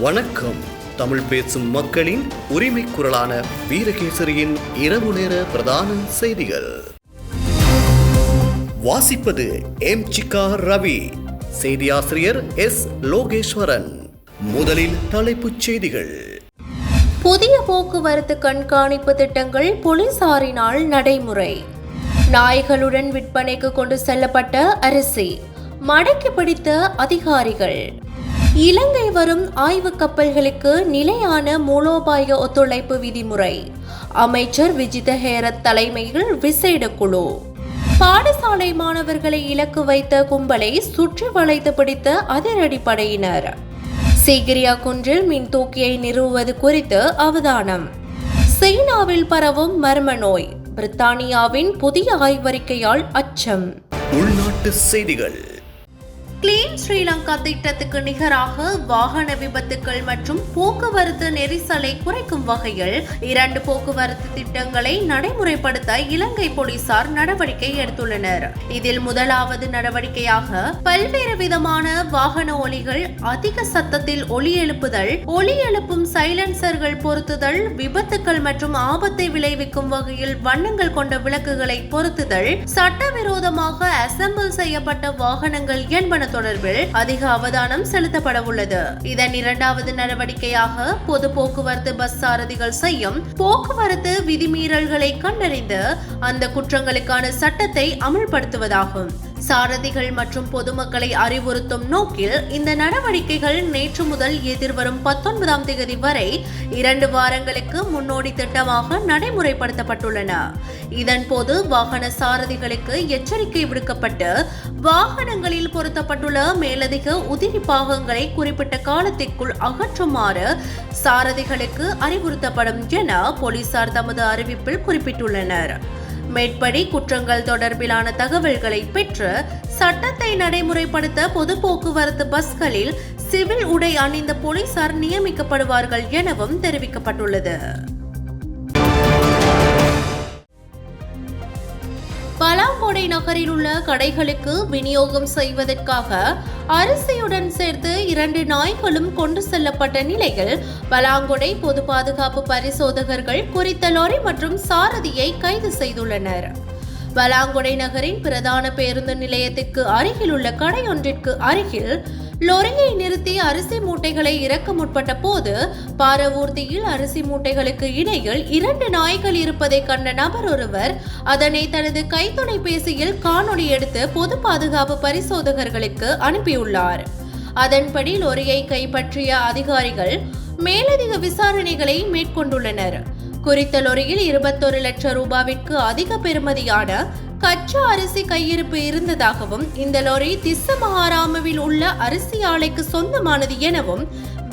வணக்கம். தமிழ் பேசும் மக்களின் உரிமை குரலான வீரகேசரியின் இரவு நேர பிரதான செய்திகள் வாசிப்பது எம். சிக்கா ரவி, செய்தியாசிரியர் எஸ். லோகேஸ்வரன். முதலில் தலைப்புச் செய்திகள். புதிய போக்குவரத்து கண்காணிப்பு திட்டங்கள் போலீசாரினால் நடைமுறை. நாய்களுடன் விற்பனைக்கு கொண்டு செல்லப்பட்ட அரிசி மடக்கி பிடித்த அதிகாரிகள். இலங்கை வரும் ஆய்வு கப்பல்களுக்கு நிலையான மூலோபாய ஒத்துழைப்பு விதிமுறை. அமைச்சர் விஜித ஹேரத் தலைமையில் விசேட குழு. பாடசாலை மாணவர்களை இலக்கு வைத்த கும்பலை சுற்றி வளைத்து பிடித்த அதிரடிப்படையினர். சீகிரியா குன்றில் மின் தூக்கியை நிறுவுவது குறித்து அவதானம். சீனாவில் பரவும் மர்ம நோய். பிரித்தானியாவின் புதிய ஆய்வறிக்கையால் அச்சம். உள்நாட்டு செய்திகள். கிளீன் ஸ்ரீலங்கா திட்டத்துக்கு நிகராக வாகன விபத்துக்கள் மற்றும் போக்குவரத்து நெரிசலை குறைக்கும் வகையில் 2 போக்குவரத்து திட்டங்களை நடைமுறைப்படுத்த இலங்கை போலீசார் நடவடிக்கை எடுத்துள்ளனர். இதில் முதலாவது நடவடிக்கையாக பல்வேறு விதமான வாகன ஒலிகள், அதிக சத்தத்தில் ஒலி எழுப்புதல், ஒலி எழுப்பும் சைலன்சர்கள் பொருத்துதல், விபத்துக்கள் மற்றும் ஆபத்தை விளைவிக்கும் வகையில் வண்ணங்கள் கொண்ட விளக்குகளை பொருத்துதல், சட்டவிரோதமாக அசெம்பிள் செய்யப்பட்ட வாகனங்கள் என்பன தொடர்பில் அதிக அவதானம் செலுத்தப்பட உள்ளது. இதன் 2வது நடவடிக்கையாக பொது போக்குவரத்து பஸ் சாரதிகள் செய்யும் போக்குவரத்து விதிமீறல்களை கண்டறிந்து அந்த குற்றங்களுக்கான சட்டத்தை அமல்படுத்துவதாகும். சாரதிகள் மற்றும் பொதுமக்களை அறிவுறுத்தும் நோக்கில் இந்த நடவடிக்கைகள் நேற்று முதல் எதிர்வரும் 19ஆம் தேதி வரை 2 வாரங்களுக்கு முன்னோடி திட்டமாக நடைமுறைப்படுத்தப்பட்டுள்ளன. இதன்போது வாகன சாரதிகளுக்கு எச்சரிக்கை விடுக்கப்பட்டு வாகனங்களில் பொருத்தப்பட்டுள்ள மேலதிக உதிரி பாகங்களை குறிப்பிட்ட காலத்திற்குள் அகற்றுமாறு சாரதிகளுக்கு அறிவுறுத்தப்படும் என போலீசார் தமது அறிவிப்பில் குறிப்பிட்டுள்ளனர். மேற்படி குற்றங்கள் தொடர்பிலான தகவல்களை பெற்று சட்டத்தை நடைமுறைப்படுத்த பொது போக்குவரத்து பஸ்களில் சிவில் உடை அணிந்த போலீசார் நியமிக்கப்படுவார்கள் எனவும் தெரிவிக்கப்பட்டுள்ளது. பலாங்கொடை நகரில் உள்ள கடைகளுக்கு விநியோகம் செய்வதற்காக அரிசியுடன் சேர்த்து 2 நாய்களும் கொண்டு செல்லப்பட்ட நிலையில் பலாங்கொடை பொது பாதுகாப்பு பரிசோதகர்கள் குறித்த லாரி மற்றும் சாரதியை கைது செய்துள்ளனர். பலாங்கொடை நகரின் பிரதான பேருந்து நிலையத்திற்கு அருகில் உள்ள கடையொன்றிற்கு அருகில் லொரியை நிறுத்தி அரிசி மூட்டைகளை இறக்க முற்பட்ட போது பாரவூர்தியில் அரிசி மூட்டைகளுக்கு இடையில் 2 நாய்கள் இருப்பதை கண்ட நபர் ஒருவர் அதனை தனது கைத்தொலைபேசியில் காணொளி எடுத்து பொது பாதுகாப்பு பரிசோதகர்களுக்கு அனுப்பியுள்ளார். அதன்படி லொரியை கைப்பற்றிய அதிகாரிகள் மேலதிக விசாரணைகளை மேற்கொண்டுள்ளனர். குறித்த லொரியில் 21 லட்சம் ரூபாவிற்கு அதிக பெறுமதியான கச்சா அரிசி கையிருப்பு இருந்ததாகவும் இந்த லொரி திஸ்ஸமஹாராமவில் உள்ள அரிசி ஆலைக்கு சொந்தமானது எனவும்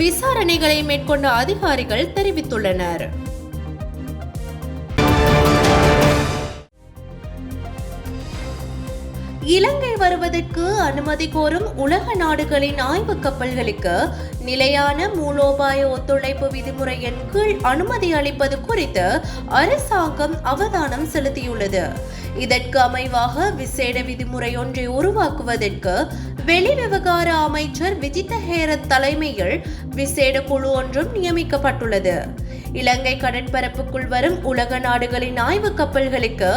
விசாரணைகளை மேற்கொண்ட அதிகாரிகள் தெரிவித்துள்ளனர். இலங்கை வருவதற்கு அனுமதி கோரும் உலக நாடுகளின் ஆய்வு கப்பல்களுக்கு நிலையான மூலோபாய ஒத்துழைப்பு விதிமுறையின் கீழ் அனுமதி அளிப்பது குறித்து அரசாங்கம் அவதானம் செலுத்தியுள்ளது. இதற்கு அமைவாக விசேட விதிமுறை ஒன்றை உருவாக்குவதற்கு வெளிவிவகார அமைச்சர் விஜித ஹேரத் தலைமையில் விசேட குழு ஒன்றும் நியமிக்கப்பட்டுள்ளது. இலங்கை கடற்பரப்புக்குள் வரும் உலக நாடுகளின் ஆய்வு கப்பல்களுக்கு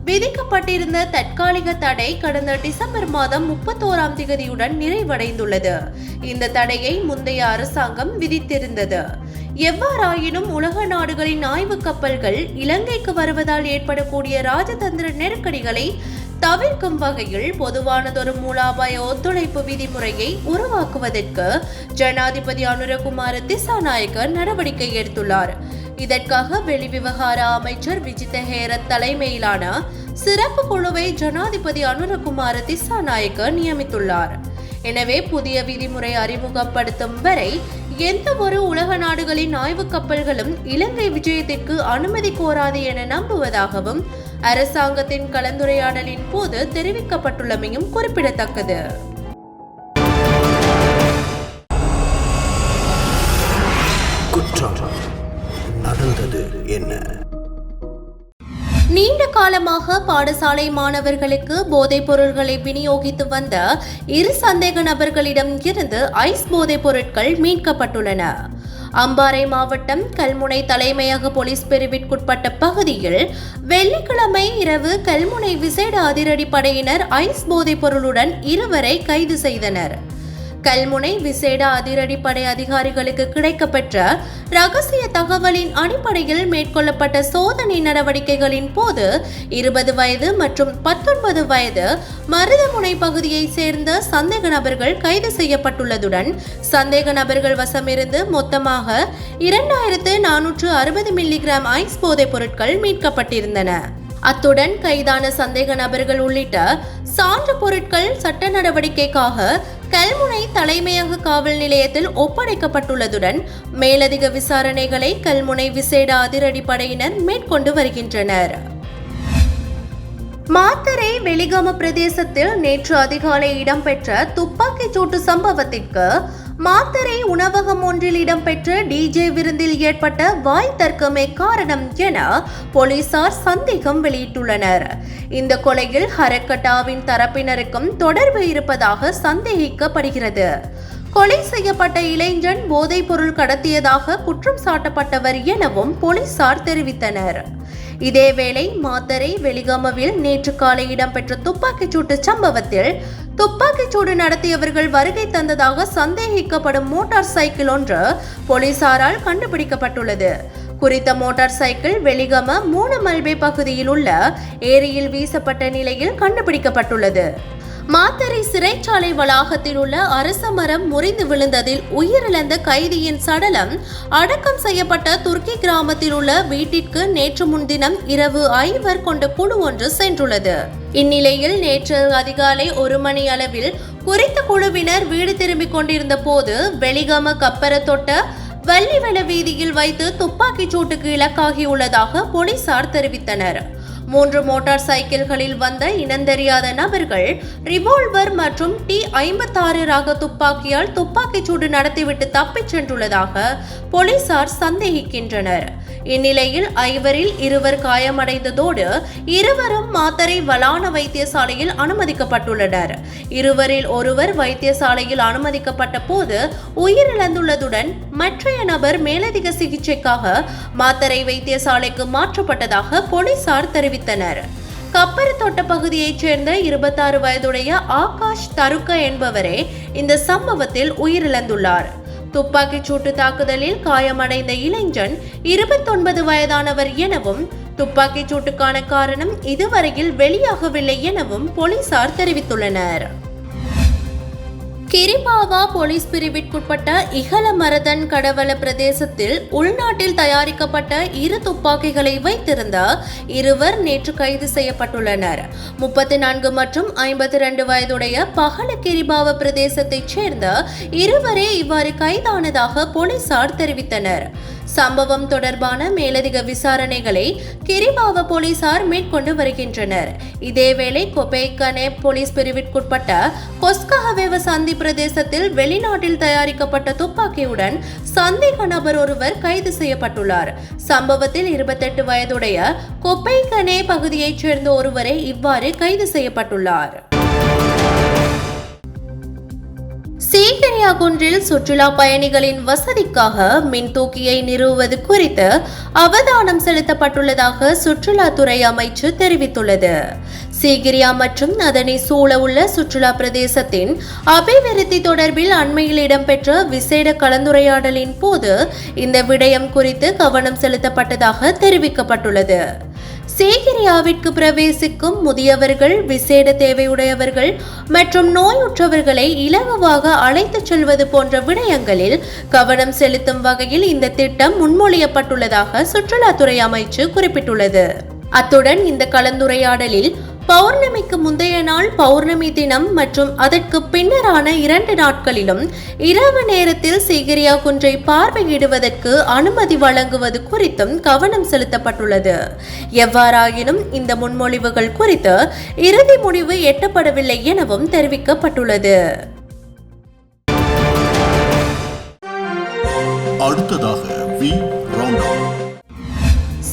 விதிக்கப்பட்டிருந்த தற்காலிக தடை கடந்த டிசம்பர் மாதம் 31ஆம் தேதியுடன் நிறைவடைந்துள்ளது. இந்த தடையை முந்தைய அரசாங்கம் விதித்திருந்தது. எவ்வாறாயினும் உலக நாடுகளின் ஆய்வு கப்பல்கள் இலங்கைக்கு வருவதால் ஏற்படக்கூடிய ராஜதந்திர நெருக்கடிகளை தவிர்க்கும் வகையில் பொதுவானதொரு மூலோபாய ஒத்துழைப்பு விதிமுறையை உருவாக்குவதற்கு ஜனாதிபதி அனுரகுமார திசாநாயக்க நடவடிக்கை எடுத்துள்ளார். இதற்காக வெளிவிவகார அமைச்சர் விஜித ஹேரத் தலைமையிலான சிறப்பு குழுவை ஜனாதிபதி அனுரகுமார திசாநாயக்க நியமித்துள்ளார். எனவே புதிய விதிமுறை அறிமுகப்படுத்தும் வரை எந்த ஒரு உலக நாடுகளின் ஆய்வு கப்பல்களும் இலங்கை விஜயத்திற்கு அனுமதி கோராது என நம்புவதாகவும் அரசாங்கத்தின் கலந்துரையாடலின் போது தெரிவிக்கப்பட்டுள்ளமையும் குறிப்பிடத்தக்கது. குற்றம் நடந்தது என்ன? நீண்ட காலமாக பாடசாலை மாணவர்களுக்கு போதைப் பொருட்களை விநியோகித்து வந்த 2 சந்தேக நபர்களிடம் இருந்து ஐஸ் போதைப் பொருட்கள் மீட்கப்பட்டுள்ளன. அம்பாறை மாவட்டம் கல்முனை தலைமையக போலீஸ் பிரிவிற்குட்பட்ட பகுதியில் வெள்ளிக்கிழமை இரவு கல்முனை விசேட அதிரடிப்படையினர் ஐஸ் போதைப் பொருளுடன் 2 கைது செய்தனர். கல்முனை விசேட அதிரடிப்படை அதிகாரிகளுக்கு கிடைக்கப்பெற்ற ரகசிய தகவலின் அடிப்படையில் மேற்கொள்ளப்பட்ட சோதனை நடவடிக்கைகளின் போது 20 வயது மற்றும் 19 வயது மருதமுனை பகுதியைச் சேர்ந்த சந்தேக நபர்கள் கைது செய்யப்பட்டுள்ளதுடன் சந்தேக நபர்கள் வசமிருந்து மொத்தமாக 2460 மில்லிகிராம் ஐஸ் போதைப் பொருட்கள் மீட்கப்பட்டிருந்தன. அத்துடன் கைதான சந்தேக நபர்கள் உள்ளிட்ட சான்று பொருட்கள் சட்ட நடவடிக்கைக்காக கல்முனை தலைமையக காவல் நிலையத்தில் ஒப்படைக்கப்பட்டுள்ளதுடன் மேலதிக விசாரணைகளை கல்முனை விசேட அதிரடிப்படையினர் மேற்கொண்டு வருகின்றனர். மாத்தறை வெலிகம பிரதேசத்தில் நேற்று அதிகாலை இடம்பெற்ற துப்பாக்கிச் சூட்டு சம்பவத்திற்கு மாத்தறை உணவகம் ஒன்றில் இடம்பெற்ற டிஜே விருந்தில் ஏற்பட்ட வாய் தர்க்கமே காரணம் என போலீசார் சந்தேகம் வெளியிட்டுள்ளனர். இந்த கொலையில் ஹரக்கட்டாவின் தரப்பினருக்கும் தொடர்பு இருப்பதாக சந்தேகிக்கப்படுகிறது. கொலை செய்யப்பட்ட இளைஞன் போதைப் பொருள் கடத்தியதாக குற்றம் சாட்டப்பட்டவர் எனவும் போலீசார் தெரிவித்தனர். இதேவேளை மாத்தறை வெலிகமவில் நேற்று காலை இடம்பெற்ற துப்பாக்கிச் சூட்டு சம்பவத்தில் துப்பாக்கிச் சூடு நடத்தியவர்கள் வருகை தந்ததாக சந்தேகிக்கப்படும் மோட்டார் சைக்கிள் ஒன்று போலீசாரால் கண்டுபிடிக்கப்பட்டுள்ளது. குறித்த மோட்டார் சைக்கிள் வெலிகம 3 மல்பே பகுதியில் உள்ள ஏரியில் வீசப்பட்ட நிலையில் கண்டுபிடிக்கப்பட்டுள்ளது. மாத்தறை சிறைச்சாலை வளாகத்தில் உள்ள அரச மரம் முறிந்து விழுந்ததில் உயிரிழந்த கைதியின் சடலம் அடக்கம் செய்யப்பட்ட துர்க்கி கிராமத்தில் உள்ள வீட்டிற்கு நேற்று முன்தினம் இரவு 5 கொண்ட குழு ஒன்று சென்றுள்ளது. இந்நிலையில் நேற்று அதிகாலை 1 மணி அளவில் குறித்த குழுவினர் வீடு திரும்பிக் கொண்டிருந்த போது வெலிகம கப்பர தொட்ட வள்ளிவள வீதியில் வைத்து துப்பாக்கிச் சூட்டுக்கு இலக்காகியுள்ளதாக போலீசார் தெரிவித்தனர். 3 மோட்டார் சைக்கிள்களில் வந்த இனந்தெரியாத நபர்கள் ரிவால்வர் மற்றும் T56 ரக துப்பாக்கியால் துப்பாக்கிச் சூடு நடத்திவிட்டு தப்பிச் சென்றுள்ளதாக போலீசார் சந்தேகிக்கின்றனர். இந்நிலையில் 5 2 காயமடைந்ததோடு 2 மாத்தறை வலான வைத்தியசாலையில் அனுமதிக்கப்பட்டுள்ளனர். 2 1 வைத்தியசாலையில் அனுமதிக்கப்பட்ட போது உயிரிழந்துள்ளதுடன் மற்றைய நபர் மேலதிக சிகிச்சைக்காக மாத்தறை வைத்தியசாலைக்கு மாற்றப்பட்டதாக போலீசார் தெரிவித்தனர். கப்பரு தோட்ட பகுதியைச் சேர்ந்த 26 வயதுடைய ஆகாஷ் தருக்க என்பவரே இந்த சம்பவத்தில் உயிரிழந்துள்ளார். துப்பாக்கிச் சூட்டு தாக்குதலில் காயமடைந்த இளைஞன் 29 வயதானவர் எனவும் துப்பாக்கிச் சூட்டுக்கான காரணம் இதுவரையில் வெளியாகவில்லை எனவும் போலீசார் தெரிவித்துள்ளனர். கிரிபாவா போலீஸ் பிரிவிற்குட்பட்ட இகலமரதன் கடவல பிரதேசத்தில் உள்நாட்டில் தயாரிக்கப்பட்ட 2 துப்பாக்கிகளை வைத்திருந்த 2 நேற்று கைது செய்யப்பட்டுள்ளனர். 34 மற்றும் 52 வயதுடைய பகல கிரிபாவா பிரதேசத்தைச் சேர்ந்த 2 இவ்வாறு கைதானதாக போலீசார் தெரிவித்தனர். சம்பவம் தொடர்பான மேலதிக விசாரணைகளை கிரிபாவா போலீசார் மேற்கொண்டு வருகின்றனர். இதேவேளை கொபேக்கனே போலீஸ் பிரிவிற்குட்பட்ட கொஸ்கஹவேவ சந்தி பிரதேசத்தில் வெளிநாட்டில் தயாரிக்கப்பட்ட துப்பாக்கியுடன் சந்தேக நபர் ஒருவர் கைது செய்யப்பட்டுள்ளார். சம்பவத்தில் 28 வயதுடைய கொபேக்கனே பகுதியைச் சேர்ந்த ஒருவரே இவ்வாறு கைது செய்யப்பட்டுள்ளார். சீகிரியா குன்றில் சுற்றுலா பயணிகளின் வசதிக்காக மின் தூக்கியை நிறுவுவது குறித்து அவதானம் செலுத்தப்பட்டுள்ளதாக சுற்றுலாத்துறை அமைச்சு தெரிவித்துள்ளது. சீகிரியா மற்றும் அதனை சூழ உள்ள சுற்றுலா பிரதேசத்தின் அபிவிருத்தி தொடர்பில் அண்மையில் இடம்பெற்ற விசேட கலந்துரையாடலின் போது இந்த விடயம் குறித்து கவனம் செலுத்தப்பட்டதாக தெரிவிக்கப்பட்டுள்ளது. சீகிரியாவிற்கு பிரவேசிக்கும் முதியவர்கள், விசேட தேவையுடையவர்கள் மற்றும் நோயுற்றவர்களை இலகுவாக அழைத்துச் செல்வது போன்ற விடயங்களில் கவனம் செலுத்தும் வகையில் இந்த திட்டம் முன்மொழியப்பட்டுள்ளதாக சுற்றுலாத்துறை அமைச்சு குறிப்பிட்டுள்ளது. அத்துடன் இந்த கலந்துரையாடலில் பௌர்ணமிக்கு முந்தைய நாள், பௌர்ணமி தினம் மற்றும் அதற்கு பின்னரான 2 நாட்களிலும் இரவு நேரத்தில் சீகிரியா குன்றை பார்வையிடுவதற்கு அனுமதி வழங்குவது குறித்தும் கவனம் செலுத்தப்பட்டுள்ளது. எவ்வாறாயினும் இந்த முன்மொழிவுகள் குறித்து இறுதி முடிவு எட்டப்படவில்லை எனவும் தெரிவிக்கப்பட்டுள்ளது. அடுத்ததாக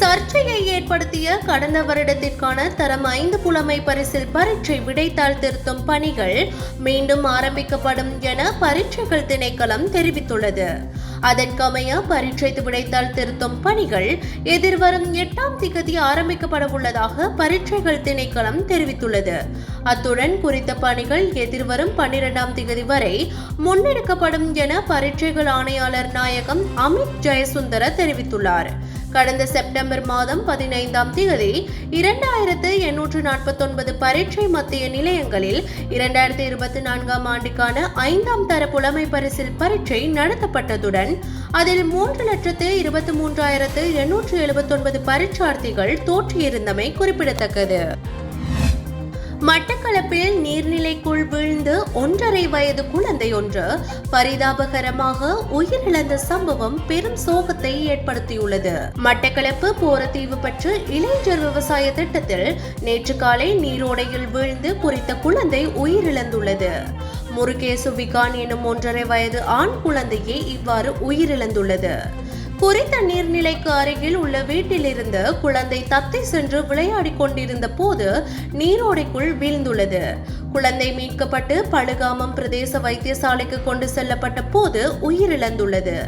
சர்ச்சையை ஏற்படுத்திய கடந்த வருடத்திற்கான தரம் 5 புலமை பரிசில் பரீட்சை விடைத்தாள் திருத்தும் பணிகள் மீண்டும் ஆரம்பிக்கப்படும் என பரீட்சைகள் திணைக்களம் தெரிவித்துள்ளது. அதற்கமைய பரீட்சை விடைத்தாள் திருத்தும் பணிகள் எதிர்வரும் 8ஆம் திகதி ஆரம்பிக்கப்பட உள்ளதாக பரீட்சைகள் திணைக்களம் தெரிவித்துள்ளது. அத்துடன் குறித்த பணிகள் எதிர்வரும் 12ஆம் திகதி வரை முன்னெடுக்கப்படும் என பரீட்சைகள் ஆணையாளர் நாயகம் அமித் ஜெயசுந்தர தெரிவித்துள்ளார். கடந்த செப்டம்பர் மாதம் 15ஆம் தேதி 2849 பரீட்சை மத்திய நிலையங்களில் 2024ஆம் ஆண்டுக்கான 5ஆம் தர புலமை பரிசில் பரீட்சை நடத்தப்பட்டதுடன் அதில் 3,23,879 பரீட்சார்த்திகள் தோற்றியிருந்தமை குறிப்பிடத்தக்கது. மட்டக்களப்பில் நீர்நிலைக்குள் வீழ்ந்து 1.5 வயது குழந்தை ஒன்று பரிதாபகரமாக உயிரிழந்த சம்பவம் பெரும் சோகத்தை ஏற்படுத்தியுள்ளது. மட்டக்களப்பு போரத்தீவு பற்று இளைஞர் விவசாய திட்டத்தில் நேற்று காலை நீரோடையில் வீழ்ந்து குறித்த குழந்தை உயிரிழந்துள்ளது. முருகேசு விகான் எனும் 1.5 வயது ஆண் குழந்தையே இவ்வாறு உயிரிழந்துள்ளது. குறித்த நீர்நிலைக்கு அருகில் உள்ள வீட்டிலிருந்து குழந்தை தத்தை சென்று விளையாடிக் கொண்டிருந்த போது நீரோடைக்குள் வீழ்ந்துள்ளது. குழந்தை மீட்கப்பட்டு பழுகாமம் பிரதேச வைத்தியசாலைக்கு கொண்டு செல்லப்பட்ட போது உயிரிழந்துள்ளது.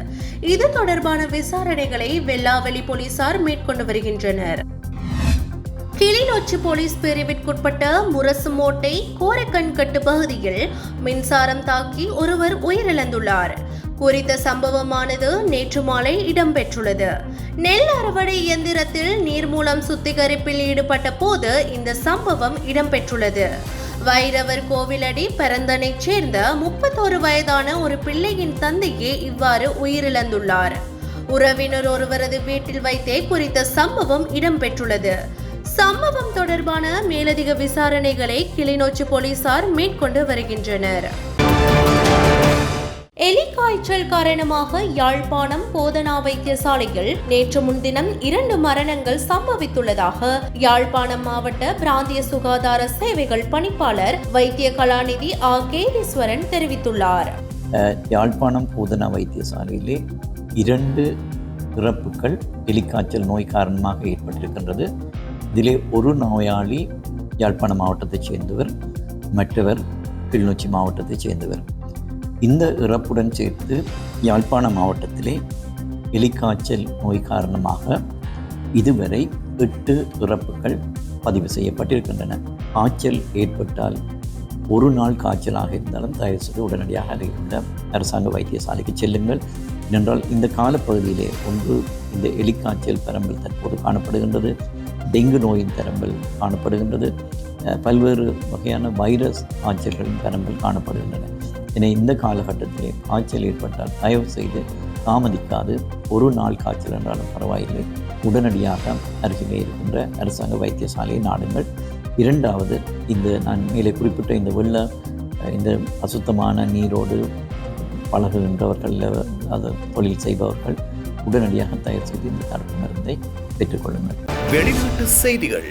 இது தொடர்பான விசாரணைகளை வெள்ளாவெளி போலீசார் மேற்கொண்டு வருகின்றனர். கிளிநொச்சி போலீஸ் பிரிவிற்குட்பட்ட முரசுமோட்டை கோரக்கண்கட்டு பகுதியில் மின்சாரம் தாக்கி ஒருவர் உயிரிழந்துள்ளார். குறித்த சம்பவமானது நேற்று மாலை இடம்பெற்றுள்ளது. நெல் அறுவடை இயந்திரத்தில் நீர் மூலம் சுத்திகரிப்பில் ஈடுபட்ட போது இந்த சம்பவம் இடம்பெற்றுள்ளது. வைரவர் கோவிலடி பரந்தனைச் சேர்ந்த 31 வயதான ஒரு பிள்ளையின் தந்தையே இவ்வாறு உயிரிழந்துள்ளார். உறவினர் ஒருவரது வீட்டில் வைத்தே குறித்த சம்பவம் இடம்பெற்றுள்ளது. சம்பவம் தொடர்பான மேலதிக விசாரணைகளை கிளிநொச்சி போலீசார் மேற்கொண்டு வருகின்றனர். எலிக்காய்ச்சல் காரணமாக யாழ்ப்பாணம் போதனா வைத்தியசாலையில் நேற்று முன்தினம் 2 மரணங்கள் சம்பவித்துள்ளதாக யாழ்ப்பாணம் மாவட்ட பிராந்திய சுகாதார சேவைகள் பணிப்பாளர் வைத்திய கலாநிதி ஆ. கேதீஸ்வரன் தெரிவித்துள்ளார். யாழ்ப்பாணம் போதனா வைத்தியசாலையிலே 2 இறப்புகள் எலிக்காய்ச்சல் நோய் காரணமாக ஏற்பட்டிருக்கின்றது. இதிலே ஒரு நோயாளி யாழ்ப்பாணம் மாவட்டத்தைச் சேர்ந்தவர், மற்றவர் கிளிநொச்சி மாவட்டத்தைச் சேர்ந்தவர். இந்த இறப்புடன் சேர்த்து யாழ்ப்பாணம் மாவட்டத்திலே எலிக்காய்ச்சல் நோய் காரணமாக இதுவரை 8 இறப்புகள் பதிவு செய்யப்பட்டிருக்கின்றன. காய்ச்சல் ஏற்பட்டால் ஒரு நாள் காய்ச்சலாக இருந்தாலும் தயவு செய்து உடனடியாக அருகிலுள்ள அரசாங்க வைத்தியசாலைக்கு செல்லுங்கள். ஏனென்றால் இந்த காலப்பகுதியிலே ஒன்று இந்த எலிக்காய்ச்சல் பரம்பல் தற்போது காணப்படுகின்றது, டெங்கு நோயின் பரம்பல் காணப்படுகின்றது, பல்வேறு வகையான வைரஸ் காய்ச்சல்களின் பரம்பல் காணப்படுகின்றன. எனவே இந்த காலகட்டத்திலே காய்ச்சல் ஏற்பட்டால் தயவு செய்து தாமதிக்காது, ஒரு நாள் காய்ச்சல் என்றாலும் பரவாயில்லை, உடனடியாக அருகிலே இருக்கின்ற அரசாங்க வைத்தியசாலையை நாடுங்கள். 2வது, இந்த நான் மேலே குறிப்பிட்ட இந்த அசுத்தமான நீரோடு பழகுகின்றவர்கள், அது தொழில் செய்பவர்கள் உடனடியாக தயார் செய்து இந்த தடுப்பு மருந்தை பெற்றுக்கொள்ளுங்கள். வெளிநாட்டு செய்திகள்.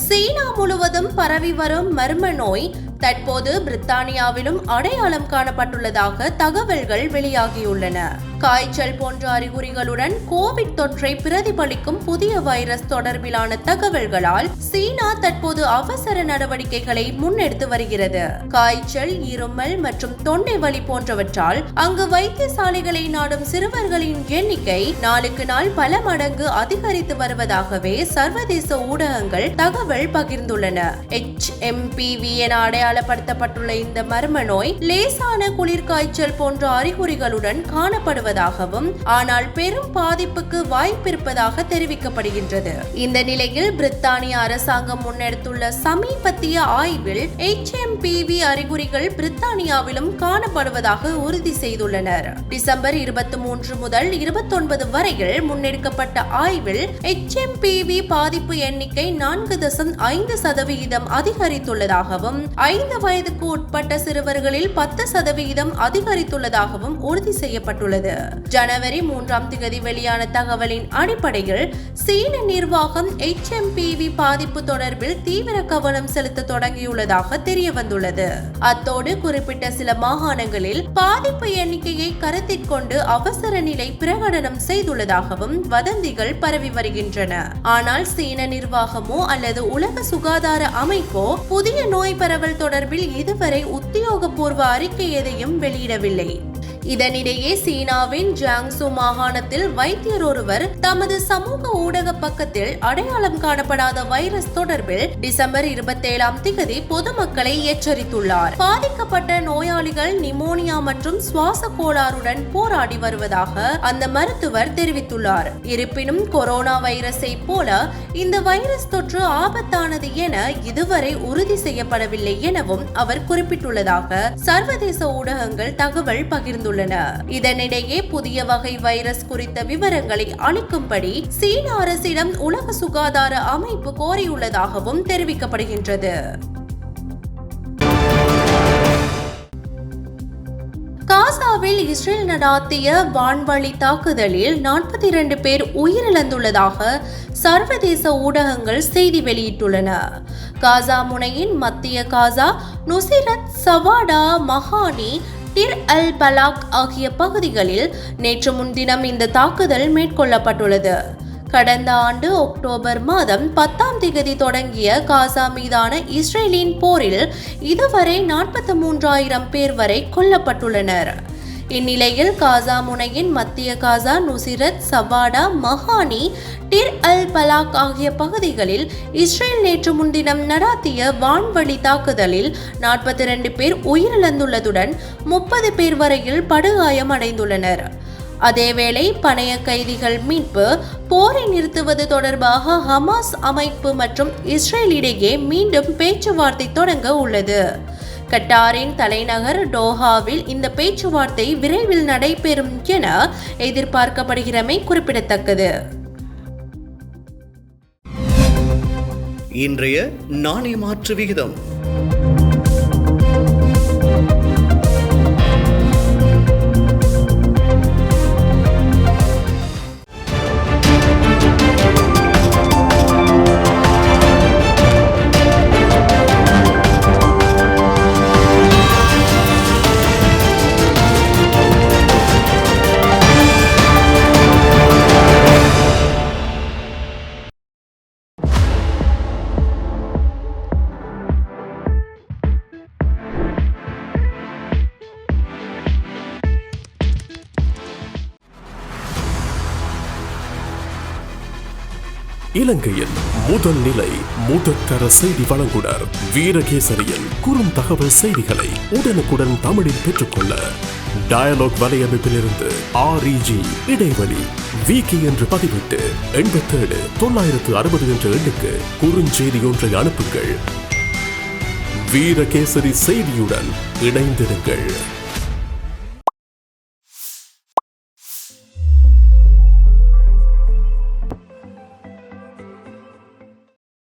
சீனா முழுவதும் பரவி வரும் மர்ம நோய் தற்போது பிரித்தானியாவிலும் அடையாளம் காணப்பட்டுள்ளதாக தகவல்கள் வெளியாகியுள்ளன. காய்ச்சல் போன்ற அறிகுறிகளுடன் கோவிட் தொற்றை பிரதிபலிக்கும் புதிய வைரஸ் தொடர்பிலான தகவல்களால் சீனா தற்போது அவசர நடவடிக்கைகளை முன்னெடுத்து வருகிறது. காய்ச்சல், இருமல் மற்றும் தொண்டை வலி போன்றவற்றால் அங்கு வைத்தியசாலைகளை நாடும் சிறுவர்களின் எண்ணிக்கை நாளுக்கு நாள் பல மடங்கு அதிகரித்து வருவதாகவே சர்வதேச ஊடகங்கள் தகவல் பகிர்ந்துள்ளன. HMPV என அடையாளப்படுத்தப்பட்டுள்ள இந்த மர்ம நோய் லேசான குளிர்காய்ச்சல் போன்ற அறிகுறிகளுடன் காணப்படுவதாகவும் ஆனால் பெரும் பாதிப்புக்கு வாய்ப்பிருப்பதாக தெரிவிக்கப்படுகின்றது. இந்த நிலையில் பிரித்தானிய அரசாங்கம் முன்னெடுத்துள்ள சமீபத்திய ஆய்வில் HMPV அறிகுறிகள் பிரித்தானியாவிலும் காணப்படுவதாக உறுதி செய்துள்ளனர். டிசம்பர் 23 முதல் 29 வரையில் முன்னெடுக்கப்பட்ட ஆய்வில் HMPV பாதிப்பு எண்ணிக்கை 4.5% அதிகரித்துள்ளதாகவும் 5 வயதுக்கு உட்பட்ட சிறுவர்களில் 10% அதிகரித்துள்ளதாகவும் உறுதி செய்யப்பட்டுள்ளது. ஜனவரி 3ஆம் தேதி வெளியான தகவலின் அடிப்படையில் சீன நிர்வாகம் HMPV பாதிப்பு தொடர்பில் தீவிர கவனம் செலுத்த தொடங்கியுள்ளதாக தெரிய வந்துள்ளது. அத்தோடு குறிப்பிட்ட சில மாகாணங்களில் பாதிப்பு எண்ணிக்கையை கருத்தில் கொண்டு அவசர நிலை பிரகடனம் செய்துள்ளதாகவும் வதந்திகள் பரவி வருகின்றன. ஆனால் சீன நிர்வாகமோ அல்லது உலக சுகாதார அமைப்போ புதிய நோய் பரவல் தொடர்பில் இதுவரை உத்தியோகபூர்வ அறிக்கை எதையும் வெளியிடவில்லை. இதனிடையே சீனாவின் ஜியாங்சு மாகாணத்தில் வைத்தியர் ஒருவர் தமது சமூக ஊடக பக்கத்தில் அடையாளம் காணப்படாத வைரஸ் தொடர்பில் டிசம்பர் 27ஆம் தேதி பொதுமக்களை எச்சரித்துள்ளார். பாதிக்கப்பட்ட நோயாளிகள் நிமோனியா மற்றும் சுவாச கோளாறுடன் போராடி வருவதாக அந்த மருத்துவர் தெரிவித்துள்ளார். இருப்பினும் கொரோனா வைரஸை போல இந்த வைரஸ் தொற்று ஆபத்தானது என இதுவரை உறுதி செய்யப்படவில்லை எனவும் அவர் குறிப்பிட்டுள்ளதாக சர்வதேச ஊடகங்கள் தகவல் பகிர்ந்துள்ளன. இதனிடையே புதிய வகை வைரஸ் குறித்த விவரங்களை அளிக்கும்படி சீன அரசிடம் உலக சுகாதார அமைப்பு கோரியுள்ளதாகவும் தெரிவிக்கப்படுகின்றது. காசாவில் இஸ்ரேல் நடாத்திய வான்வழி தாக்குதலில் 42 பேர் உயிரிழந்துள்ளதாக சர்வதேச ஊடகங்கள் செய்தி வெளியிட்டுள்ளன. காசா முனையின் மத்திய காசா, நுசிரத், சவாடா, மஹானி, டிர் அல் பலாக் ஆகிய பகுதிகளில் நேற்று முன்தினம் இந்த தாக்குதல் மேற்கொள்ளப்பட்டுள்ளது. கடந்த ஆண்டு அக்டோபர் மாதம் 10ஆம் தேதி தொடங்கிய காசா மீதான இஸ்ரேலின் போரில் இதுவரை 43,000 பேர் வரை கொல்லப்பட்டுள்ளனர். இந்நிலையில் காசா முனையின் மத்திய காசா, நுசிரத், சவாடா, மஹானி, டிர் அல் பலாக் ஆகிய பகுதிகளில் இஸ்ரேல் நேற்று முன்தினம் நடாத்திய வான்வழி தாக்குதலில் 42 பேர் உயிரிழந்துள்ளதுடன் 30 பேர் வரையில் படுகாயம் அடைந்துள்ளனர். அதேவேளை பணைய கைதிகள் மீட்பு, போரை நிறுத்துவது தொடர்பாக ஹமாஸ் அமைப்பு மற்றும் இஸ்ரேல் இடையே மீண்டும் பேச்சுவார்த்தை தொடங்க உள்ளது. கட்டாரின் தலைநகர் டோஹாவில் இந்த பேச்சுவார்த்தை விரைவில் நடைபெறும் என எதிர்பார்க்கப்படுகிறமை குறிப்பிடத்தக்கது. இன்றைய நாணய மாற்று விகிதம் இலங்கையின் முதல் நிலை முதற்கர செய்தி வழங்குனர் வீரகேசரியின் குறும் தகவல் செய்திகளை உடனுக்குடன் தமிழில் பெற்றுக்கொள்ள டயலாக் வலையமைப்பிலிருந்து REG இடைவெளி வீக்கி என்று பதிவிட்டு 87 960 என்ற எண்ணுக்கு குறுஞ்செய்தி ஒன்றை அனுப்புங்கள். வீரகேசரி செய்தியுடன் இணைந்திருங்கள்.